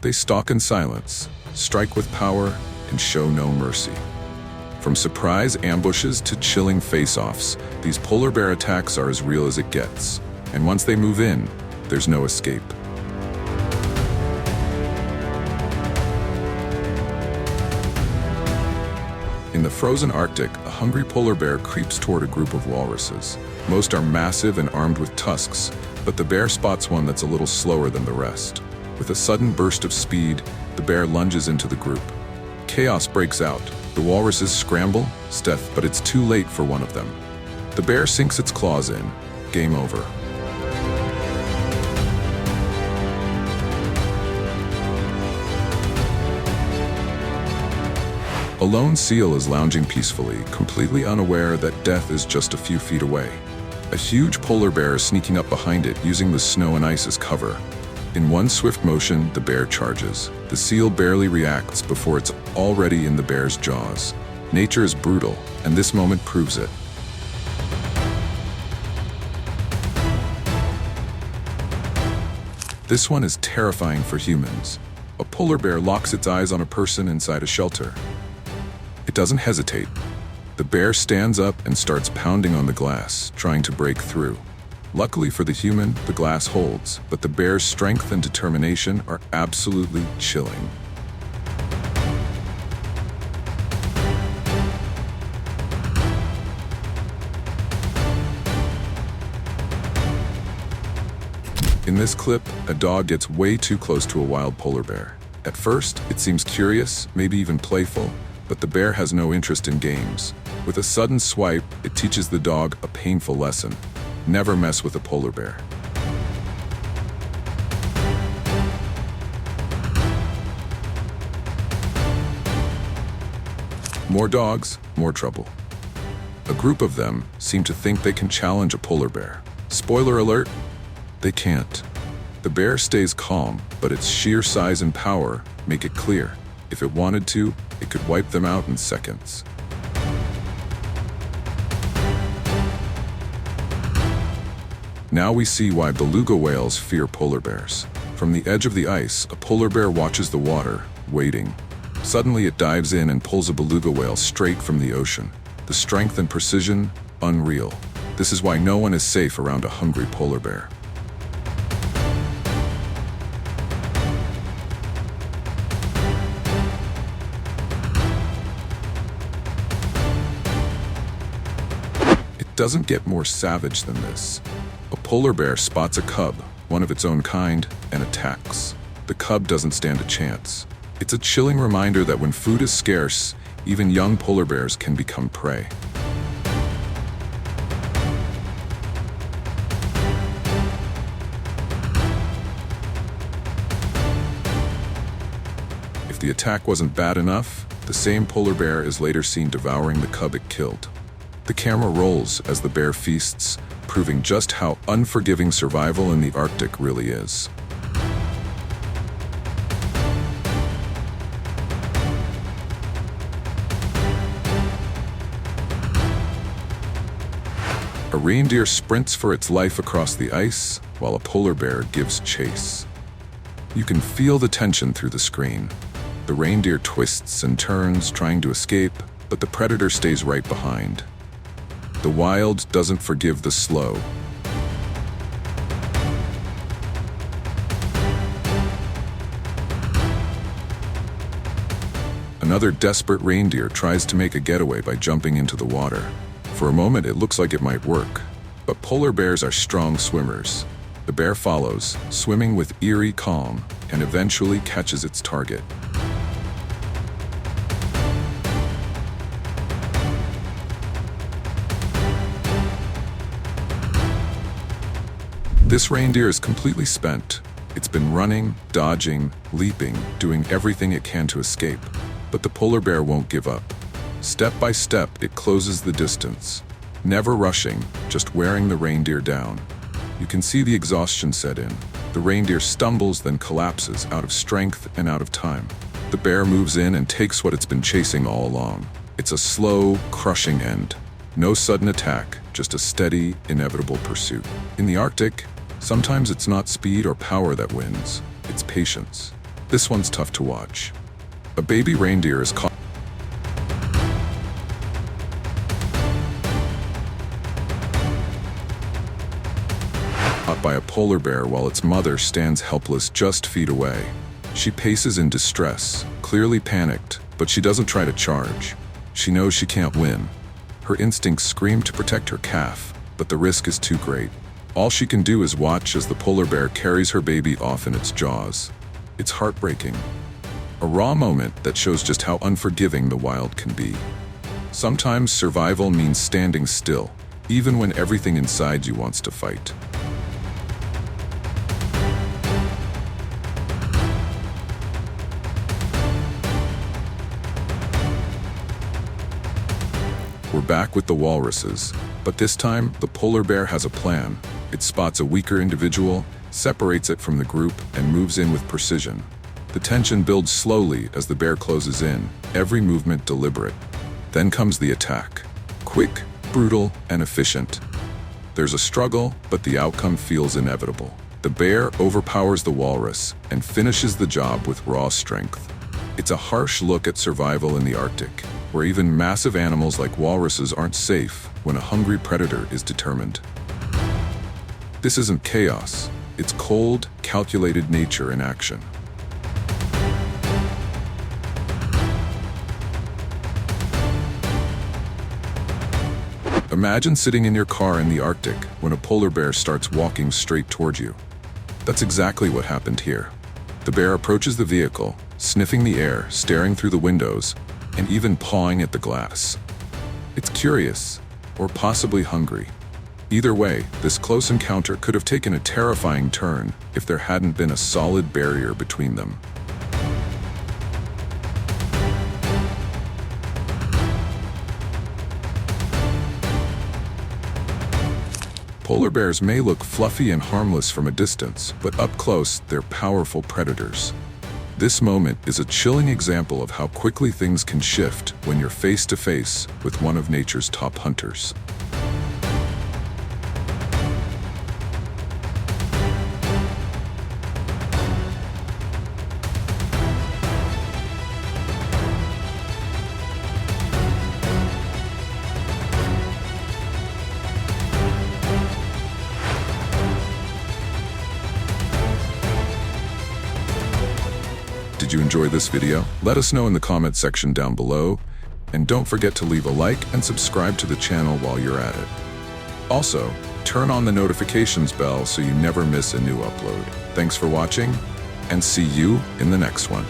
They stalk in silence, strike with power, and show no mercy. From surprise ambushes to chilling face-offs, these polar bear attacks are as real as it gets. And once they move in, there's no escape. In the frozen Arctic, a hungry polar bear creeps toward a group of walruses. Most are massive and armed with tusks, but the bear spots one that's a little slower than the rest. With a sudden burst of speed, the bear lunges into the group. Chaos breaks out. The walruses scramble, but it's too late for one of them. The bear sinks its claws in. Game over. A lone seal is lounging peacefully, completely unaware that death is just a few feet away. A huge polar bear is sneaking up behind it, using the snow and ice as cover. In one swift motion, the bear charges. The seal barely reacts before it's already in the bear's jaws. Nature is brutal, and this moment proves it. This one is terrifying for humans. A polar bear locks its eyes on a person inside a shelter. It doesn't hesitate. The bear stands up and starts pounding on the glass, trying to break through. Luckily for the human, the glass holds, but the bear's strength and determination are absolutely chilling. In this clip, a dog gets way too close to a wild polar bear. At first, it seems curious, maybe even playful, but the bear has no interest in games. With a sudden swipe, it teaches the dog a painful lesson. Never mess with a polar bear. More dogs, more trouble. A group of them seem to think they can challenge a polar bear. Spoiler alert, they can't. The bear stays calm, but its sheer size and power make it clear. If it wanted to, it could wipe them out in seconds. Now we see why beluga whales fear polar bears. From the edge of the ice, a polar bear watches the water, waiting. Suddenly it dives in and pulls a beluga whale straight from the ocean. The strength and precision, unreal. This is why no one is safe around a hungry polar bear. It doesn't get more savage than this. A polar bear spots a cub, one of its own kind, and attacks. The cub doesn't stand a chance. It's a chilling reminder that when food is scarce, even young polar bears can become prey. If the attack wasn't bad enough, the same polar bear is later seen devouring the cub it killed. The camera rolls as the bear feasts, proving just how unforgiving survival in the Arctic really is. A reindeer sprints for its life across the ice, while a polar bear gives chase. You can feel the tension through the screen. The reindeer twists and turns, trying to escape, but the predator stays right behind. The wild doesn't forgive the slow. Another desperate reindeer tries to make a getaway by jumping into the water. For a moment, it looks like it might work, but polar bears are strong swimmers. The bear follows, swimming with eerie calm, and eventually catches its target. This reindeer is completely spent. It's been running, dodging, leaping, doing everything it can to escape. But the polar bear won't give up. Step by step, it closes the distance. Never rushing, just wearing the reindeer down. You can see the exhaustion set in. The reindeer stumbles, then collapses, out of strength and out of time. The bear moves in and takes what it's been chasing all along. It's a slow, crushing end. No sudden attack, just a steady, inevitable pursuit. In the Arctic, sometimes it's not speed or power that wins, it's patience. This one's tough to watch. A baby reindeer is caught by a polar bear while its mother stands helpless just feet away. She paces in distress, clearly panicked, but she doesn't try to charge. She knows she can't win. Her instincts scream to protect her calf, but the risk is too great. All she can do is watch as the polar bear carries her baby off in its jaws. It's heartbreaking. A raw moment that shows just how unforgiving the wild can be. Sometimes survival means standing still, even when everything inside you wants to fight. We're back with the walruses, but this time the polar bear has a plan. It spots a weaker individual, separates it from the group, and moves in with precision. The tension builds slowly as the bear closes in, every movement deliberate. Then comes the attack. Quick, brutal, and efficient. There's a struggle, but the outcome feels inevitable. The bear overpowers the walrus and finishes the job with raw strength. It's a harsh look at survival in the Arctic, where even massive animals like walruses aren't safe when a hungry predator is determined. This isn't chaos, it's cold, calculated nature in action. Imagine sitting in your car in the Arctic when a polar bear starts walking straight toward you. That's exactly what happened here. The bear approaches the vehicle, sniffing the air, staring through the windows, and even pawing at the glass. It's curious, or possibly hungry. Either way, this close encounter could have taken a terrifying turn if there hadn't been a solid barrier between them. Polar bears may look fluffy and harmless from a distance, but up close, they're powerful predators. This moment is a chilling example of how quickly things can shift when you're face to face with one of nature's top hunters. Did you enjoy this video? Let us know in the comment section down below, and don't forget to leave a like and subscribe to the channel while you're at it. Also, turn on the notifications bell so you never miss a new upload. Thanks for watching, and see you in the next one.